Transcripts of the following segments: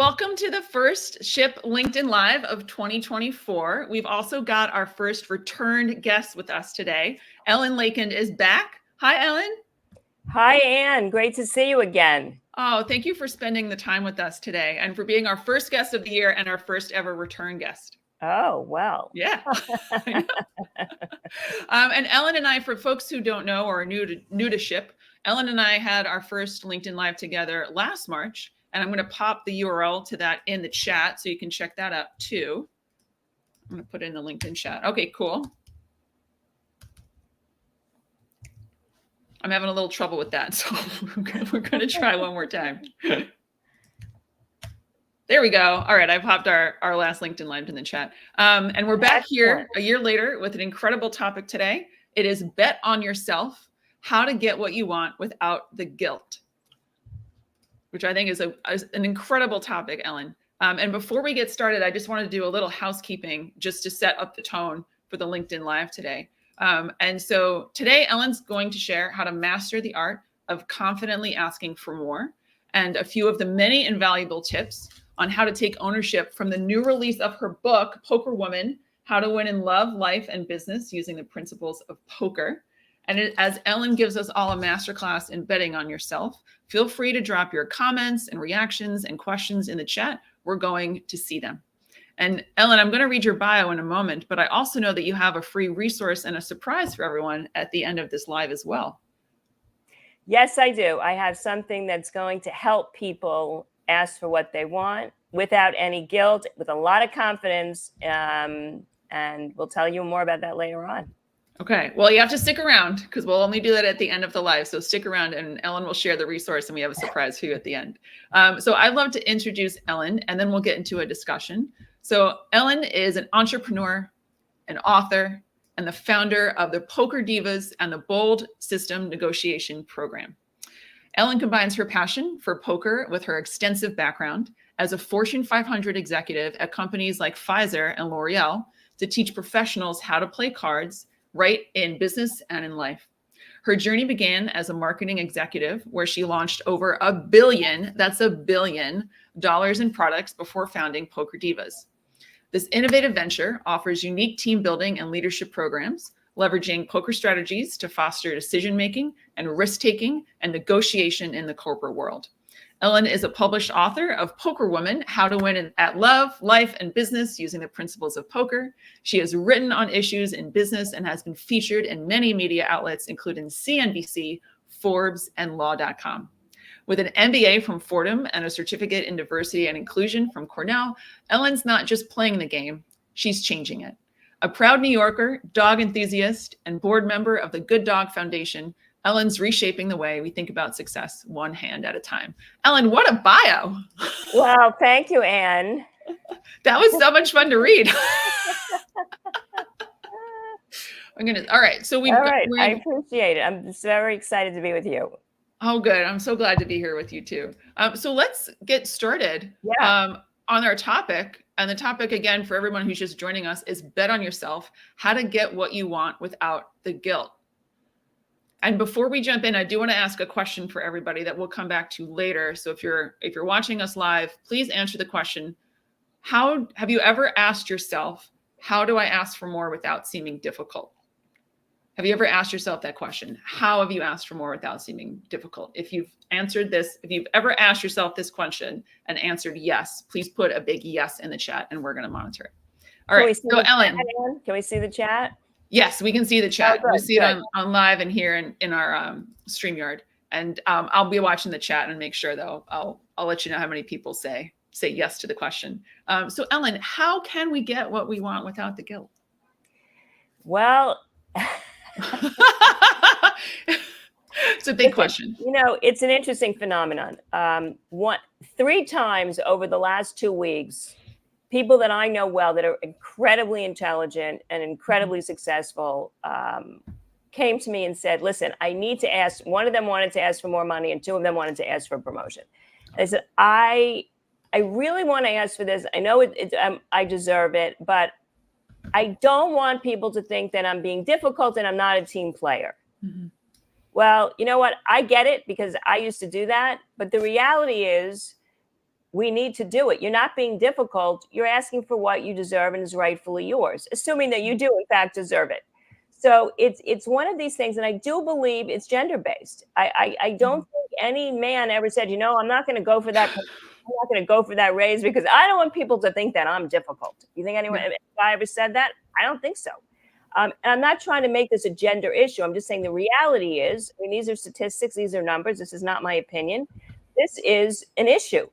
Welcome to the first Ship LinkedIn Live of 2024. We've also got our first returned guest with us today. Ellen Leikind is back. Hi, Ellen. Hi, Anne. Great to see you again. Oh, thank you for spending the time with us today and for being our first guest of the year and our first ever return guest. Oh, well. Yeah. And Ellen and I, for folks who don't know or are new to Ship, Ellen and I had our first LinkedIn Live together last March. And I'm going to pop the URL to that in the chat so you can check that out too. I'm going to put it in the LinkedIn chat. Okay, cool. I'm having a little trouble with that, so we're going to try one more time. There we go. All right, I popped our last LinkedIn Live in the chat. And we're back here a year later with an incredible topic today. It is Bet on Yourself, how to get what you want without the guilt, which I think is an incredible topic, Ellen. And before we get started, I just wanted to do a little housekeeping just to set up the tone for the LinkedIn Live today. And so today, Ellen's going to share how to master the art of confidently asking for more and a few of the many invaluable tips on how to take ownership from the new release of her book, Poker Woman, How to Win in Love, Life, and Business Using the Principles of Poker. And as Ellen gives us all a masterclass in betting on yourself, feel free to drop your comments and reactions and questions in the chat. We're going to see them. And Ellen, I'm going to read your bio in a moment, but I also know that you have a free resource and a surprise for everyone at the end of this live as well. Yes, I do. I have something that's going to help people ask for what they want without any guilt, with a lot of confidence. And we'll tell you more about that later on. Okay, well, you have to stick around because we'll only do that at the end of the live. So stick around and Ellen will share the resource and we have a surprise for you at the end. So I'd love to introduce Ellen and then we'll get into a discussion. So Ellen is an entrepreneur, an author, and the founder of the PokerDivas and the Bold System Negotiation Program. Ellen combines her passion for poker with her extensive background as a Fortune 500 executive at companies like Pfizer and L'Oreal to teach professionals how to play cards right in business and in life. Her journey began as a marketing executive where she launched over $1 billion, that's $1 billion, in products before founding PokerDivas. This innovative venture offers unique team building and leadership programs, leveraging poker strategies to foster decision-making and risk-taking and negotiation in the corporate world. Ellen is a published author of Poker Woman, How to Win at Love, Life, and Business Using the Principles of Poker. She has written on issues in business and has been featured in many media outlets, including CNBC, Forbes, and Law.com. With an MBA from Fordham and a certificate in diversity and inclusion from Cornell, Ellen's not just playing the game, she's changing it. A proud New Yorker, dog enthusiast, and board member of the Good Dog Foundation, Ellen's reshaping the way we think about success one hand at a time. Ellen, what a bio. Well, thank you, Anne. That was so much fun to read. All right. So I appreciate it. I'm just very excited to be with you. Oh, good. I'm so glad to be here with you too. So let's get started on our topic. And the topic, again, for everyone who's just joining us, is Bet on Yourself, how to get what you want without the guilt. And before we jump in, I do want to ask a question for everybody that we'll come back to later. So if you're watching us live, please answer the question. How have you ever asked yourself, how do I ask for more without seeming difficult? Have you ever asked yourself that question? How have you asked for more without seeming difficult? If you've answered this, if you've ever asked yourself this question and answered yes, please put a big yes in the chat and we're going to monitor it. All right, so Ellen. Can we see the chat? Yes, we can see the chat. Oh, we see it on live and here in our StreamYard. And I'll be watching the chat and make sure, though, I'll let you know how many people say yes to the question. So Ellen, how can we get what we want without the guilt? Well, it's a big question. You know, it's an interesting phenomenon. 3 times over the last 2 weeks, people that I know well that are incredibly intelligent and incredibly successful came to me and said, listen, I need to ask. One of them wanted to ask for more money and 2 of them wanted to ask for a promotion. I said, I really want to ask for this. I know I deserve it, but I don't want people to think that I'm being difficult and I'm not a team player. Mm-hmm. Well, you know what? I get it because I used to do that. But the reality is we need to do it. You're not being difficult. You're asking for what you deserve and is rightfully yours, assuming that you do in fact deserve it. So it's one of these things, and I do believe it's gender based. I don't think any man ever said, I'm not going to go for that. I'm not going to go for that raise because I don't want people to think that I'm difficult. You think anyone, if I ever said that? I don't think so. And I'm not trying to make this a gender issue. I'm just saying the reality is, these are statistics, these are numbers. This is not my opinion. This is an issue,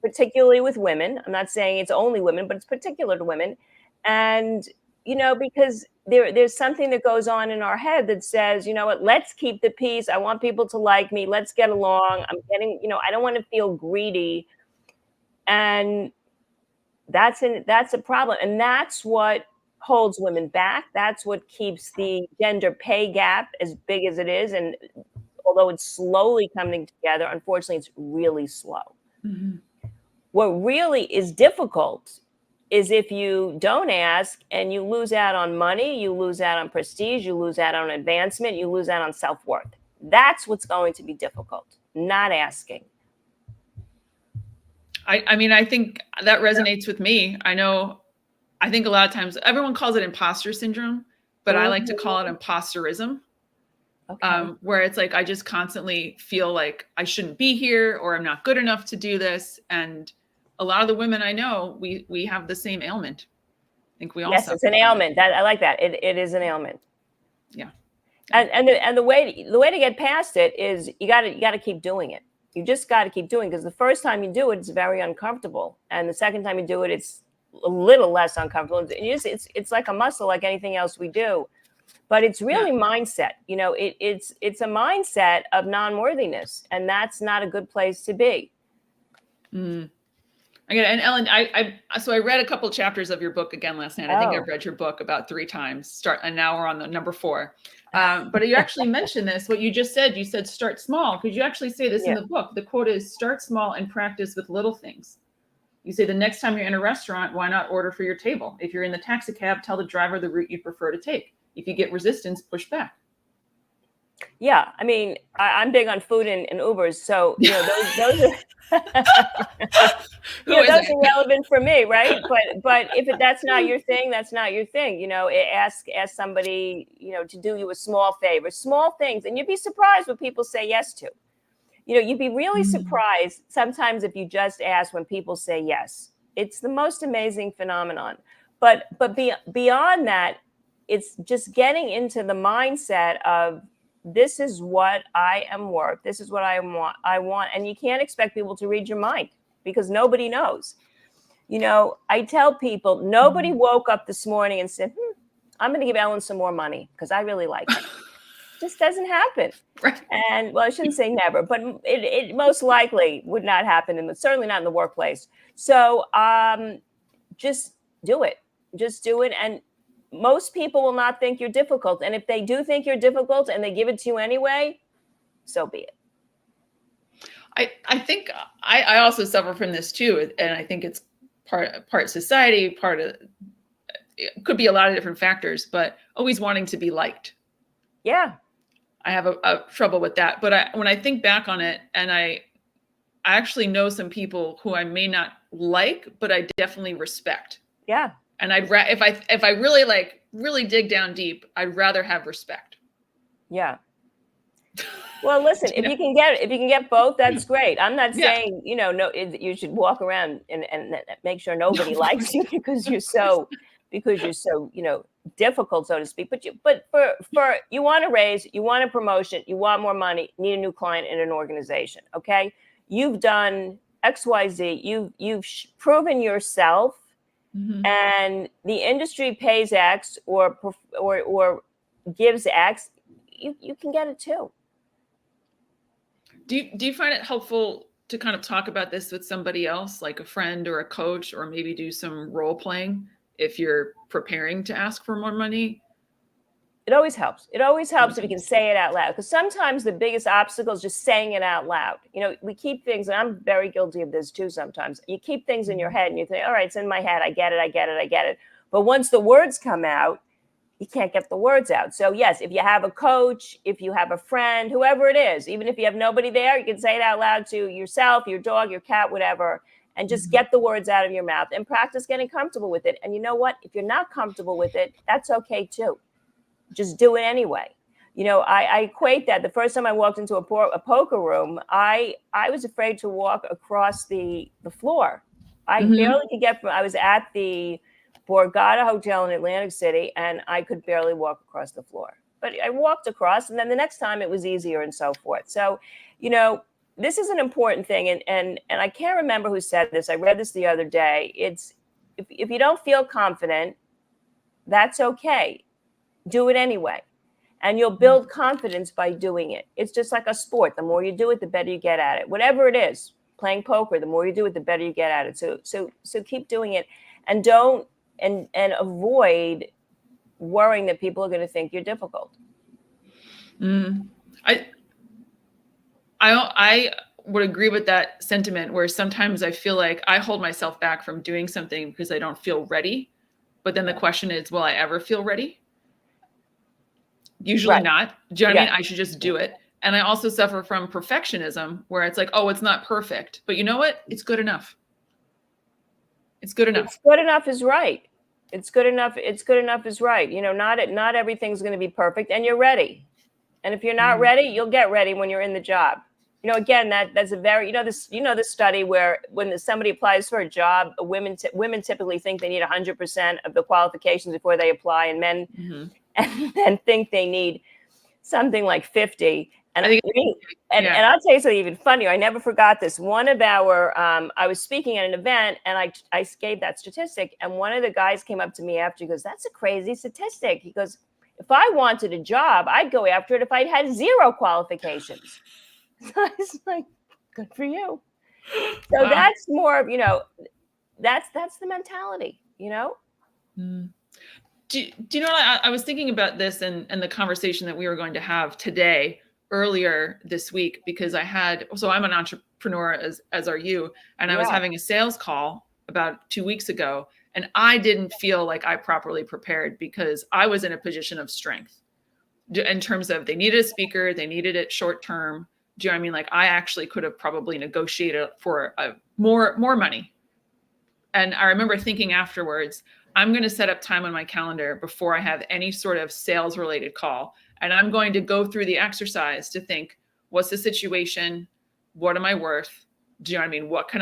particularly with women. I'm not saying it's only women, but it's particular to women. And, because there's something that goes on in our head that says, let's keep the peace. I want people to like me. Let's get along. I don't want to feel greedy. And that's a problem. And that's what holds women back. That's what keeps the gender pay gap as big as it is. And although it's slowly coming together, unfortunately, it's really slow. Mm-hmm. What really is difficult is if you don't ask and you lose out on money, you lose out on prestige, you lose out on advancement, you lose out on self-worth. That's what's going to be difficult, not asking. I think that resonates with me. I think a lot of times everyone calls it imposter syndrome, but I like to call it imposterism. Okay. Where it's like, I just constantly feel like I shouldn't be here or I'm not good enough to do this. And a lot of the women I know, we have the same ailment. I think we all. Yes, it's an ailment. I like that. It is an ailment. Yeah. And the way to get past it is you got to keep doing it. You just got to keep doing it, because the first time you do it, it's very uncomfortable. And the second time you do it, it's a little less uncomfortable. It's like a muscle, like anything else we do. But it's really mindset. It's a mindset of non-worthiness, and that's not a good place to be. Mm. Again, and Ellen, so I read a couple chapters of your book again last night. I think I've read your book about 3 times. And now we're on the number 4. But you actually mentioned this. What you just said, you said start small. Could you actually say this in the book? The quote is, start small and practice with little things. You say the next time you're in a restaurant, why not order for your table? If you're in the taxi cab, tell the driver the route you prefer to take. If you get resistance, push back. Yeah, I'm big on food and Ubers, so those are those are relevant for me, right? But if that's not your thing, that's not your thing. Ask somebody to do you a small favor, small things, and you'd be surprised what people say yes to. You'd be really surprised sometimes if you just ask when people say yes. It's the most amazing phenomenon. But beyond that, it's just getting into the mindset of, this is what I am worth. This is what I want. And you can't expect people to read your mind, because nobody knows. I tell people, nobody woke up this morning and said, I'm going to give Ellen some more money because I really like her. Just doesn't happen. Right. And I shouldn't say never, but it most likely would not happen, and certainly not in the workplace. So just do it. Just do it. And most people will not think you're difficult. And if they do think you're difficult and they give it to you anyway, so be it. I think I also suffer from this too. And I think it's part society, it could be a lot of different factors, but always wanting to be liked. Yeah. I have a trouble with that. But when I think back on it, and I actually know some people who I may not like, but I definitely respect. Yeah. And if I really dig down deep, I'd rather have respect. Yeah. Well, listen, if you can get both, that's great. I'm not saying, you should walk around and make sure nobody likes you because you're so difficult, so to speak. But for you want a raise, you want a promotion, you want more money, need a new client in an organization. Okay. You've done XYZ. You've proven yourself. Mm-hmm. And the industry pays X or gives X, you can get it too. Do you find it helpful to kind of talk about this with somebody else, like a friend or a coach, or maybe do some role playing if you're preparing to ask for more money? It always helps. It always helps if you can say it out loud, because sometimes the biggest obstacle is just saying it out loud. We keep things, and I'm very guilty of this too sometimes. You keep things in your head and you think, all right, it's in my head. I get it. But once the words come out, you can't get the words out. So yes, if you have a coach, if you have a friend, whoever it is, even if you have nobody there, you can say it out loud to yourself, your dog, your cat, whatever, and just get the words out of your mouth and practice getting comfortable with it. And you know what? If you're not comfortable with it, that's okay too. Just do it anyway. You know, I equate that. The first time I walked into a poker room, I was afraid to walk across the floor. I barely could get from, I was at the Borgata Hotel in Atlantic City, and I could barely walk across the floor. But I walked across, and then the next time it was easier and so forth. So, you know, this is an important thing. And I can't remember who said this. I read this the other day. It's if you don't feel confident, that's okay. Do it anyway. And you'll build confidence by doing it. It's just like a sport. The more you do it, the better you get at it. Whatever it is, playing poker, the more you do it, the better you get at it. So keep doing it, and don't and avoid worrying that people are going to think you're difficult. I would agree with that sentiment, where sometimes I feel like I hold myself back from doing something because I don't feel ready. But then the question is, will I ever feel ready? Usually not. Do you know what I mean? I should just do it. And I also suffer from perfectionism, where it's like, oh, it's not perfect, but you know what? It's good enough. It's good enough. It's good enough is right. It's good enough. It's good enough is right. You know, not everything's going to be perfect, and you're ready. And if you're not ready, you'll get ready when you're in the job. You know, again, that's a very, this study where when somebody applies for a job, women typically think they need 100% of the qualifications before they apply, and men and think they need something like 50. And and I'll tell you something even funnier. I never forgot this. One of our, I was speaking at an event, and I gave that statistic, and one of the guys came up to me after. He goes, "That's a crazy statistic." He goes, "If I wanted a job, I'd go after it if I'd had 0 qualifications." So I was like, "Good for you." So that's more of, that's the mentality, you know? Do you know what? I was thinking about this and the conversation that we were going to have today earlier this week, because I'm an entrepreneur as are you. And I was having a sales call about 2 weeks ago, and I didn't feel like I properly prepared, because I was in a position of strength in terms of they needed a speaker, they needed it short term. Do you know what I mean? Like, I actually could have probably negotiated for more money. And I remember thinking afterwards, I'm going to set up time on my calendar before I have any sort of sales related call. And I'm going to go through the exercise to think, what's the situation? What am I worth? Do you know what I mean? What can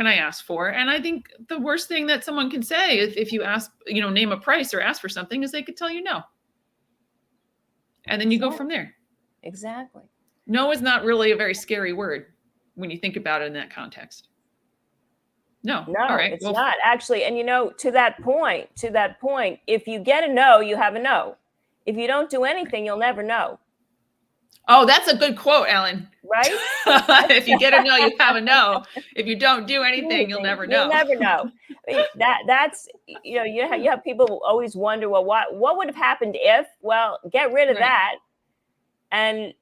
I ask for? And I think the worst thing that someone can say if you ask, name a price or ask for something, is they could tell you no. And then you go from there. Exactly. No is not really a very scary word when you think about it in that context. No, all right. It's not actually. And to that point, if you get a no, you have a no. If you don't do anything, you'll never know. Oh, that's a good quote, Ellen. Right? If you get a no, you have a no. If you don't do anything, you'll never know. You'll never know. I mean, that's you have people always wonder, well, what would have happened if? Well, get rid of that and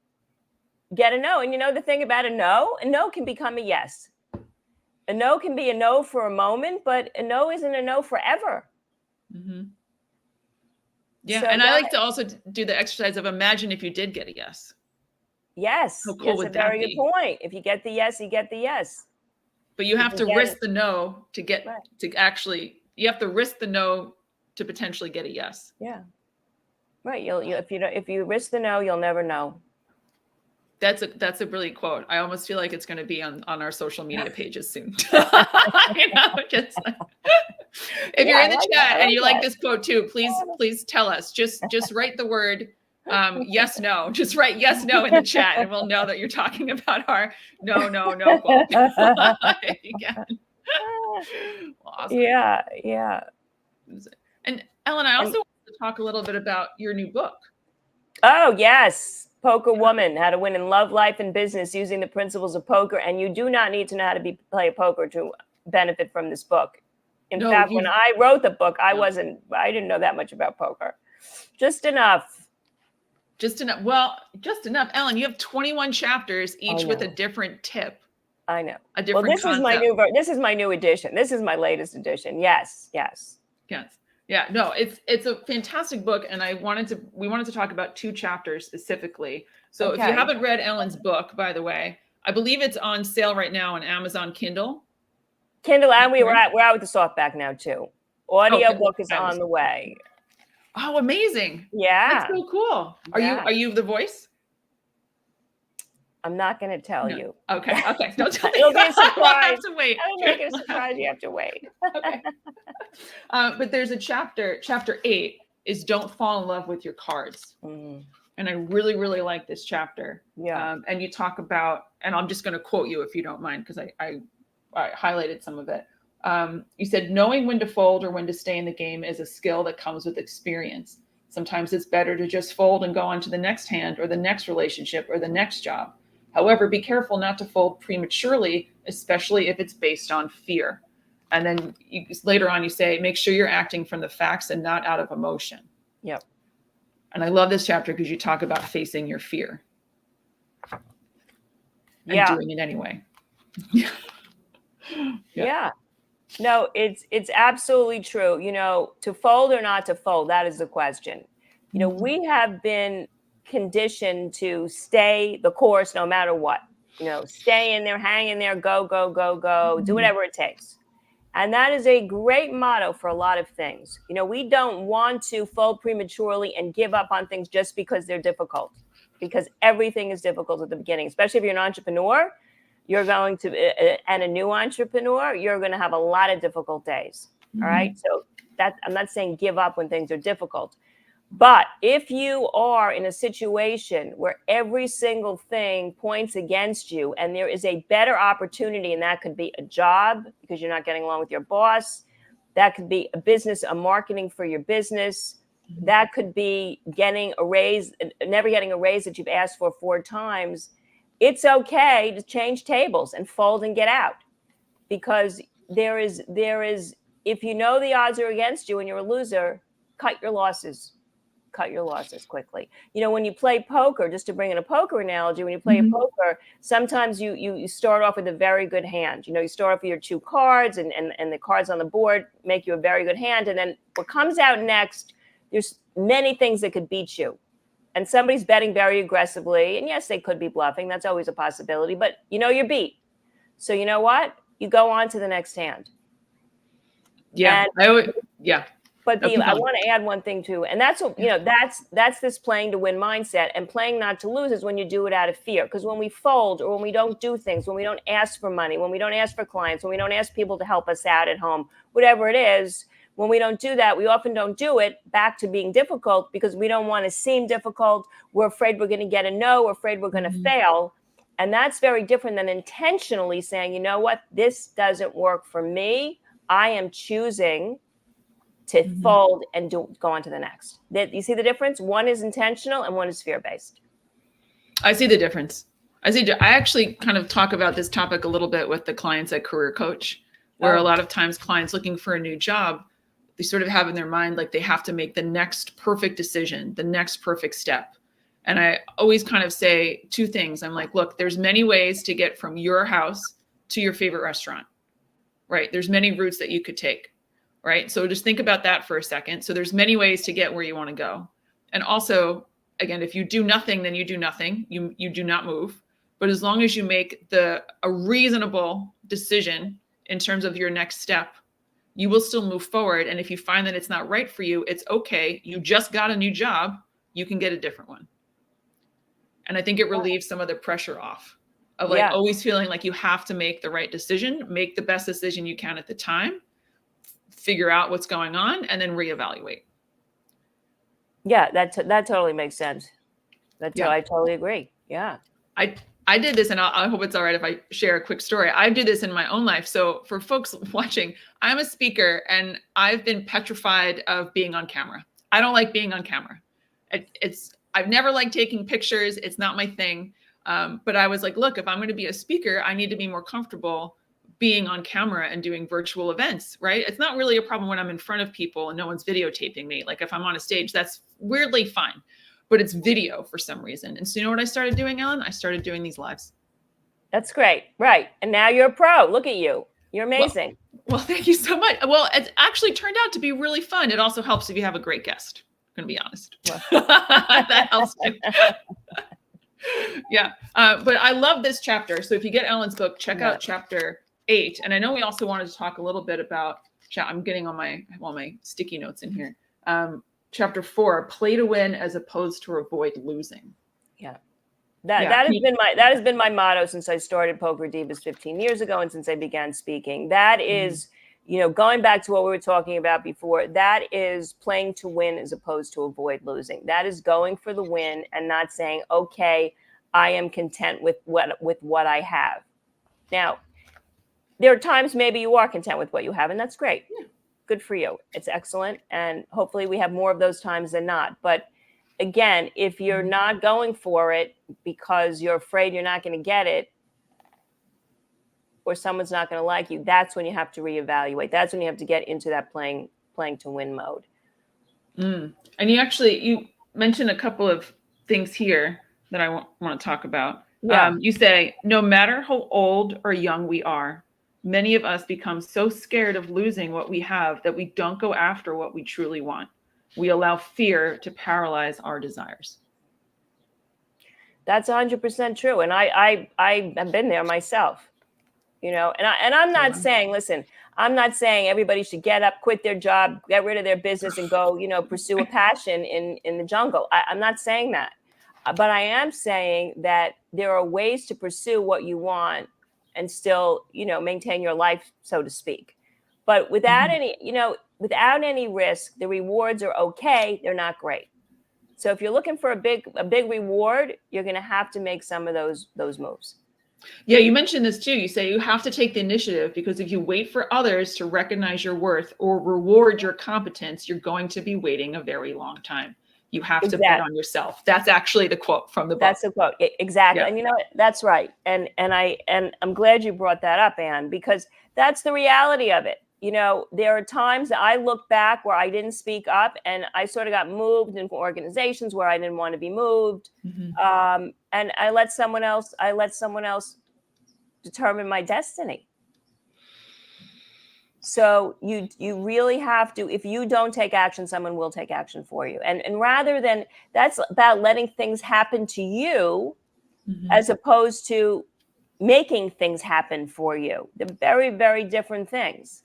get a no. And the thing about a no can become a yes. A no can be a no for a moment, but a no isn't a no forever. Yeah. So I like to also do the exercise of imagine if you did get a yes. Yes. How cool would that be? That's a very good point. If you get the yes, you get the yes. But you have to risk the no to get to actually, you have to risk the no to potentially get a yes. Yeah. Right. If you risk the no, you'll never know. That's a brilliant quote. I almost feel like it's going to be on our social media pages soon. Just if you're in the chat and you like this quote too, please tell us. Just write the word yes, no. Just write yes, no in the chat, and we'll know that you're talking about our no quote. If you can. Awesome. Yeah. And Ellen, I also want to talk a little bit about your new book. Oh, yes. Poker Woman, How to Win in Love, Life, and Business Using the Principles of Poker. And you do not need to know how to play poker to benefit from this book. In fact, when I wrote the book, I didn't know that much about poker. Just enough. Well, just enough. Ellen, you have 21 chapters, each with a different tip. I know. A different concept. This is my new edition. This is my latest edition. Yes. Yeah, no, it's a fantastic book, and we wanted to talk about 2 chapters specifically. So if you haven't read Ellen's book, by the way, I believe it's on sale right now on Amazon Kindle. Kindle, and we're out with the softback now too. Audio book is fabulous. on the way. Oh, amazing. Yeah. That's so cool. Are you the voice? I'm not going to tell you. Okay. Don't tell me. It'll be a surprise. We'll have to wait. I don't make it a surprise. You have to wait. Okay. But there's a chapter 8 is don't fall in love with your cards. Mm. And I really, really like this chapter. Yeah. And you talk about, and I'm just going to quote you if you don't mind, because I highlighted some of it. You said, knowing when to fold or when to stay in the game is a skill that comes with experience. Sometimes it's better to just fold and go on to the next hand or the next relationship or the next job. However, be careful not to fold prematurely, especially if it's based on fear. And then later on, you say, make sure you're acting from the facts and not out of emotion. Yep. And I love this chapter because you talk about facing your fear and doing it anyway. Yeah. No, it's absolutely true. To fold or not to fold, that is the question. We have been conditioned to stay the course no matter what. Stay in there, hang in there, go, do whatever it takes. And that is a great motto for a lot of things. We don't want to fold prematurely and give up on things just because they're difficult, because everything is difficult at the beginning, especially if you're an entrepreneur. You're going to, and a new entrepreneur, you're going to have a lot of difficult days. All right. So I'm not saying give up when things are difficult, but if you are in a situation where every single thing points against you and there is a better opportunity, and that could be a job because you're not getting along with your boss. That could be a business, a marketing for your business. That could be getting a raise, never getting a raise that you've asked for 4 times. It's okay to change tables and fold and get out, because there is, if you know the odds are against you and you're a loser, cut your losses quickly. When you play poker, just to bring in a poker analogy, when you play a poker, sometimes you start off with a very good hand. You start off with your 2 cards and the cards on the board make you a very good hand. And then what comes out next, there's many things that could beat you. And somebody's betting very aggressively. And yes, they could be bluffing. That's always a possibility. But you're beat. So you know what? You go on to the next hand. Yeah. But I want to add one thing too. And that's what, that's this playing to win mindset. And playing not to lose is when you do it out of fear. Because when we fold, or when we don't do things, when we don't ask for money, when we don't ask for clients, when we don't ask people to help us out at home, whatever it is, when we don't do that, we often don't do it, back to being difficult because we don't want to seem difficult. We're afraid we're going to get a no. We're afraid we're going to fail. And that's very different than intentionally saying, you know what, this doesn't work for me. I am choosing to fold and go on to the next. You see the difference? One is intentional and one is fear-based. I see the difference. I actually kind of talk about this topic a little bit with the clients at Career Coach, where a lot of times clients looking for a new job, they sort of have in their mind like they have to make the next perfect decision, the next perfect step. And I always kind of say 2 things. I'm like, look, there's many ways to get from your house to your favorite restaurant, right? There's many routes that you could take, right? So just think about that for a second. So there's many ways to get where you want to go. And also, again, if you do nothing, then you do nothing. You do not move. But as long as you make a reasonable decision in terms of your next step, you will still move forward. And if you find that it's not right for you, it's okay. You just got a new job. You can get a different one. And I think it relieves some of the pressure off of always feeling like you have to make the right decision, make the best decision you can at the time, figure out what's going on, and then reevaluate. Yeah, that totally makes sense. I totally agree. Yeah. I did this, and I hope it's all right if I share a quick story. I do this in my own life. So for folks watching, I'm a speaker and I've been petrified of being on camera. I don't like being on camera. I've never liked taking pictures. It's not my thing. But I was like, look, if I'm going to be a speaker, I need to be more comfortable being on camera and doing virtual events, right? It's not really a problem when I'm in front of people and no one's videotaping me. Like if I'm on a stage, that's weirdly fine. But it's video for some reason. And so you know what I started doing, Ellen? I started doing these lives. That's great. Right. And now you're a pro. Look at you. You're amazing. Well, thank you so much. Well, it actually turned out to be really fun. It also helps if you have a great guest. I'm going to be honest. That helps too. Yeah. But I love this chapter. So if you get Ellen's book, check out chapter 8. And I know we also wanted to talk a little bit about, I'm getting all my sticky notes in here. Chapter 4, play to win as opposed to avoid losing. Yeah. That has been my motto since I started PokerDivas 15 years ago, and since I began speaking. That is, going back to what we were talking about before, that is playing to win as opposed to avoid losing. That is going for the win and not saying, okay, I am content with what I have. Now, there are times maybe you are content with what you have, and that's great. Yeah. Good for you. It's excellent. And hopefully we have more of those times than not. But again, if you're not going for it because you're afraid you're not going to get it, or someone's not going to like you, that's when you have to reevaluate. That's when you have to get into that playing to win mode. And you mentioned a couple of things here that I want to talk about. Yeah. You say, no matter how old or young we are, many of us become so scared of losing what we have that we don't go after what we truly want. We allow fear to paralyze our desires. That's 100% true. And I have been there myself, and I'm not saying, listen, I'm not saying everybody should get up, quit their job, get rid of their business and go, pursue a passion in the jungle. I'm not saying that. But I am saying that there are ways to pursue what you want and still, maintain your life, so to speak. But without any risk, the rewards are okay. They're not great. So if you're looking for a big reward, you're going to have to make some of those moves. Yeah, you mentioned this too. You say you have to take the initiative, because if you wait for others to recognize your worth or reward your competence, you're going to be waiting a very long time. You have to bet on yourself. That's actually the quote from the book. That's the quote. Exactly. Yeah. And that's right. And I'm glad you brought that up, Anne, because that's the reality of it. There are times that I look back where I didn't speak up and I sort of got moved into organizations where I didn't want to be moved. And I let someone else determine my destiny. So you really have to, if you don't take action, someone will take action for you. And rather than, that's about letting things happen to you, as opposed to making things happen for you. They're very, very different things.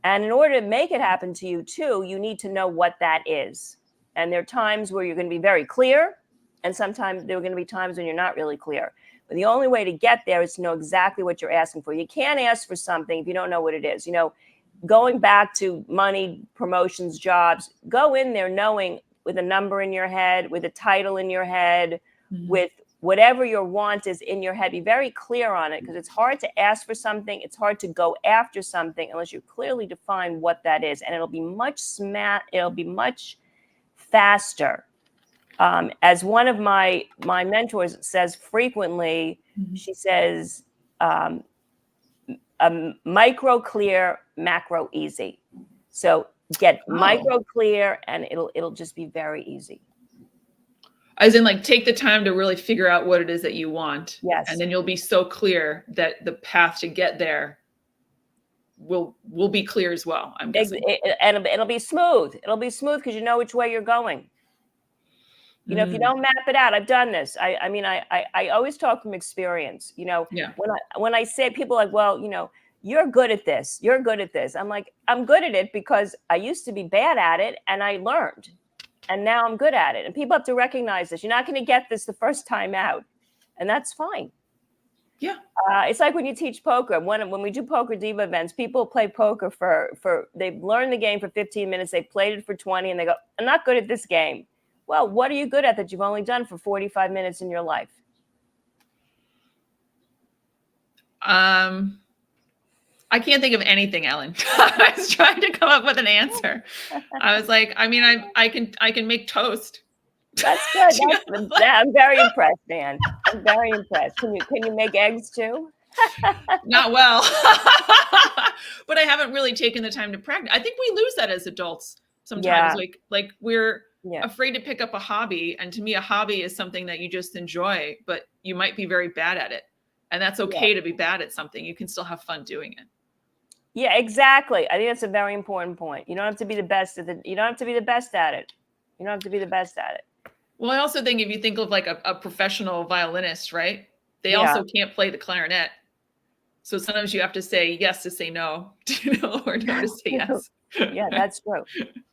And in order to make it happen to you too, you need to know what that is. And there are times where you're going to be very clear, and sometimes there are going to be times when you're not really clear. But the only way to get there is to know exactly what you're asking for. You can't ask for something if you don't know what it is. Going back to money, promotions, jobs, go in there knowing, with a number in your head, with a title in your head, with whatever your want is in your head. Be very clear on it, because it's hard to ask for something. It's hard to go after something unless you clearly define what that is. And it'll be much faster. As one of my mentors says frequently, she says, micro clear, macro easy. So get micro clear, and it'll just be very easy. As in, like, take the time to really figure out what it is that you want. Yes. And then you'll be so clear that the path to get there will be clear as well, I'm guessing. And it'll be smooth. It'll be smooth because you know which way you're going. If you don't map it out, I've done this. I always talk from experience. When I say, people are like, well, you're good at this. You're good at this. I'm like, I'm good at it because I used to be bad at it and I learned. And now I'm good at it. And people have to recognize this. You're not going to get this the first time out. And that's fine. Yeah. It's like when you teach poker. When we do Poker Diva events, people play poker for they've learned the game for 15 minutes. They played it for 20 and they go, I'm not good at this game. Well, what are you good at that you've only done for 45 minutes in your life? I can't think of anything, Ellen. I was trying to come up with an answer. I was like, I can make toast. That's good. I'm very impressed, man. I'm very impressed. Can you make eggs too? Not well. But I haven't really taken the time to practice. I think we lose that as adults sometimes. Yeah. Like we're afraid to pick up a hobby. And to me, a hobby is something that you just enjoy, but you might be very bad at it. And that's okay to be bad at something. You can still have fun doing it. Yeah, exactly. I think that's a very important point. You don't have to be the best at it. You don't have to be the best at it. Well, I also think if you think of like a professional violinist, right? They also can't play the clarinet. So sometimes you have to say yes to say no, or no to say yes. Yeah, that's true.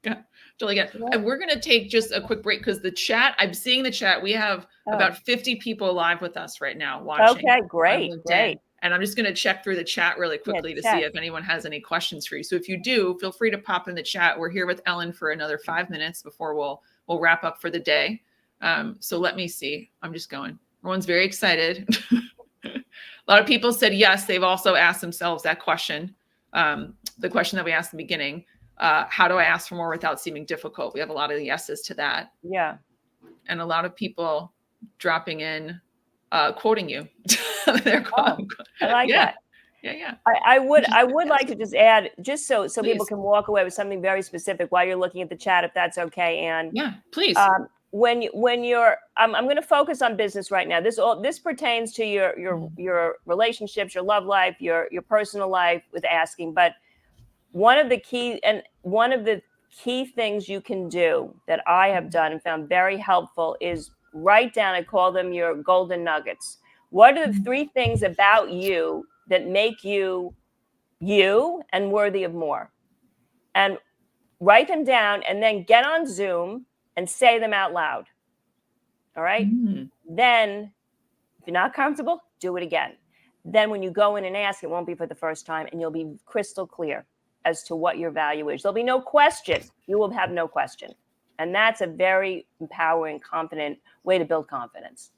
Yeah, totally get it. Yeah. And we're going to take just a quick break because the chat, I'm seeing the chat. We have about 50 people live with us right now watching. Okay, great, great. And I'm just going to check through the chat really quickly to see if anyone has any questions for you. So if you do, feel free to pop in the chat. We're here with Ellen for another 5 minutes before we'll wrap up for the day. So let me see. I'm just going. Everyone's very excited. A lot of people said yes. They've also asked themselves that question. The question that we asked in the beginning, how do I ask for more without seeming difficult? We have a lot of yeses to that. Yeah. And a lot of people dropping in, quoting you. They're I like that. Yeah. I would like to just add, just so people can walk away with something very specific while you're looking at the chat, if that's okay. And yeah, please. When you're, I'm going to focus on business right now. This pertains to your relationships, your love life, your personal life with asking. But one of the key things you can do that I have done and found very helpful is write down. I call them your golden nuggets. What are the 3 things about you that make you you and worthy of more? And write them down, and then get on Zoom and say them out loud. All right. Then if you're not comfortable, do it again. Then when you go in and ask, it won't be for the first time, and you'll be crystal clear as to what your value is. There'll be no question. You will have no question. And that's a very empowering, confident way to build confidence.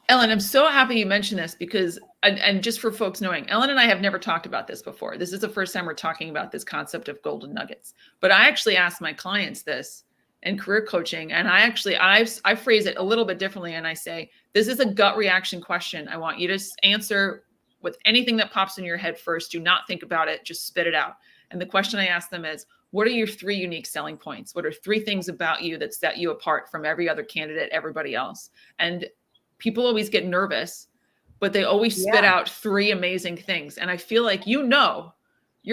Ellen, I'm so happy you mentioned this because, and just for folks knowing, Ellen and I have never talked about this before. This is the first time we're talking about this concept of golden nuggets. But I actually ask my clients this in career coaching. And I phrase it a little bit differently. And I say, this is a gut reaction question. I want you to answer with anything that pops in your head first. Do not think about it. Just spit it out. And the question I ask them is, what are your 3 unique selling points? What are 3 things about you that set you apart from every other candidate, everybody else? And people always get nervous, but they always spit out 3 amazing things. And I feel like, your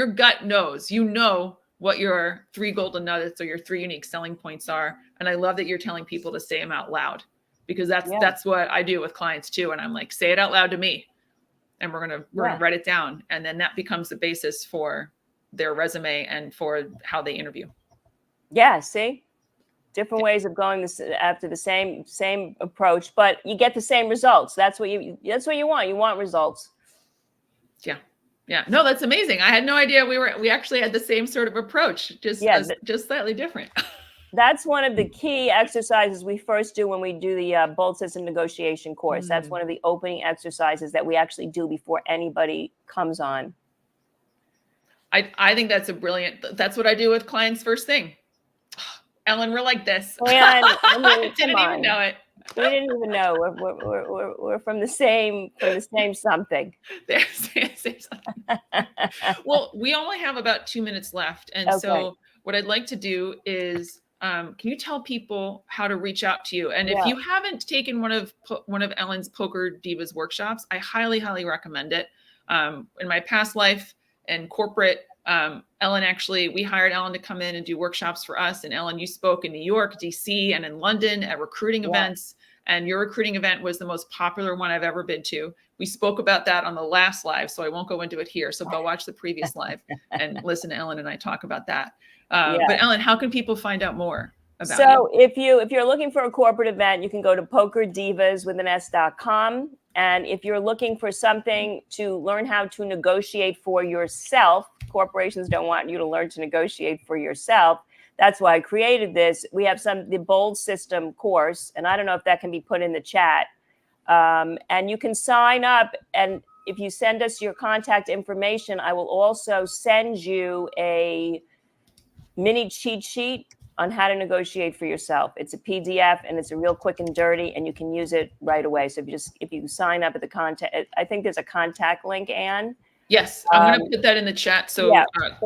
gut knows, what your 3 golden nuggets or your 3 unique selling points are. And I love that you're telling people to say them out loud, because that's what I do with clients too. And I'm like, say it out loud to me, and we're going to write it down. And then that becomes the basis for their resume and for how they interview. Yeah. See, different ways of going after the same approach, but you get the same results. That's what you want. You want results. Yeah. No, that's amazing. I had no idea we actually had the same sort of approach, just slightly different. That's one of the key exercises we first do when we do the bold system negotiation course. That's one of the opening exercises that we actually do before anybody comes on. I think that's that's what I do with clients first thing. Ellen, we're like this. I didn't even know it. We didn't even know. We're from the same something. Well, we only have about 2 minutes left. And so what I'd like to do is, can you tell people how to reach out to you? And if you haven't taken one of Ellen's PokerDivas workshops, I highly, highly recommend it. In my past life in corporate, Ellen, we hired Ellen to come in and do workshops for us. And Ellen, you spoke in New York, DC, and in London at recruiting events. And your recruiting event was the most popular one I've ever been to. We spoke about that on the last live, so I won't go into it here. So go watch the previous live and listen to Ellen and I talk about that. But Ellen, how can people find out more about you? So if you're looking for a corporate event, you can go to PokerDivas.com. And if you're looking for something to learn how to negotiate for yourself, corporations don't want you to learn to negotiate for yourself. That's why I created this. We have the bold system course, and I don't know if that can be put in the chat. And you can sign up. And if you send us your contact information, I will also send you a mini cheat sheet on how to negotiate for yourself. It's a PDF, and it's a real quick and dirty, and you can use it right away. So if you sign up at the contact, I think there's a contact link, Anne. Yes, I'm going to put that in the chat. So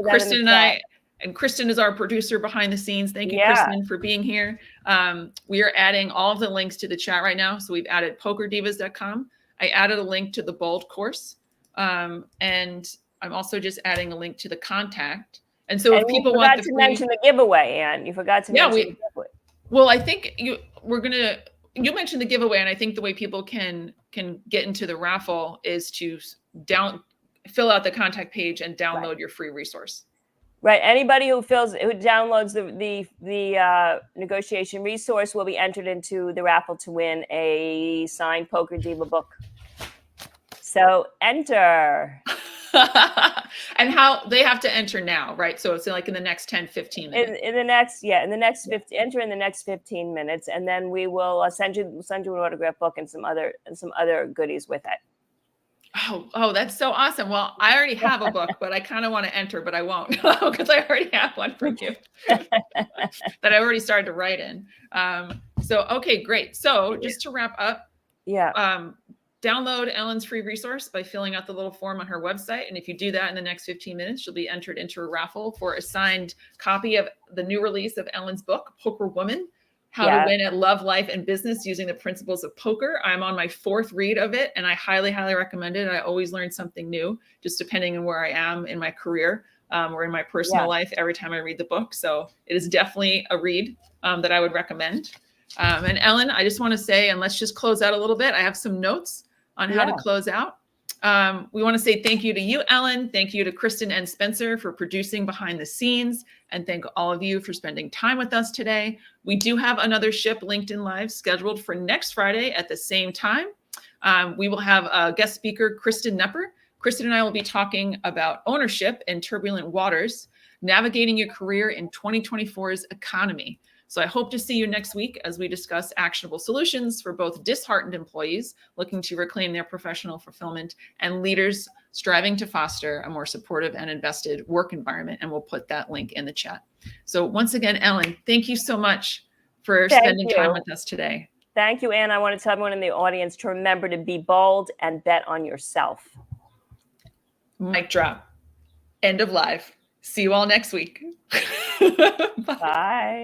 Kristen and Kristen is our producer behind the scenes. Thank you, Kristen, for being here. We are adding all of the links to the chat right now. So we've added PokerDivas.com. I added a link to the Bold course. And I'm also just adding a link to the contact. And so if people want to mention the giveaway, Anne, you forgot to mention the giveaway. Well, I think you mentioned the giveaway, and I think the way people can can get into the raffle is to fill out the contact page and download your free resource. Right. Anybody who downloads the negotiation resource will be entered into the raffle to win a signed Poker Diva book. So enter. And how they have to enter now, right? So it's like in the next 10, 15 minutes. In the next 15, enter in the next 15 minutes, and then we will send you an autograph book and some other goodies with it. Oh, that's so awesome. Well, I already have a book, but I kind of want to enter, but I won't because I already have one from you that I already started to write in. So, okay, great. So just to wrap up, download Ellen's free resource by filling out the little form on her website. And if you do that in the next 15 minutes, you'll be entered into a raffle for a signed copy of the new release of Ellen's book, Poker Woman, How to Win at Love, Life, and Business Using the Principles of Poker. I'm on my 4th read of it, and I highly, highly recommend it. I always learn something new, just depending on where I am in my career or in my personal life every time I read the book. So it is definitely a read that I would recommend. And Ellen, I just want to say, and let's just close out a little bit. I have some notes on how to close out. We want to say thank you to you, Ellen. Thank you to Kristen and Spencer for producing behind the scenes. And thank all of you for spending time with us today. We do have another Ship LinkedIn Live scheduled for next Friday at the same time. We will have a guest speaker, Kristen Nepper. Kristen and I will be talking about ownership in turbulent waters, navigating your career in 2024's economy. So I hope to see you next week as we discuss actionable solutions for both disheartened employees looking to reclaim their professional fulfillment and leaders striving to foster a more supportive and invested work environment. And we'll put that link in the chat. So once again, Ellen, thank you so much for spending time with us today. Thank you, Anne. I want to tell everyone in the audience to remember to be bold and bet on yourself. Mic drop. End of live. See you all next week. Bye.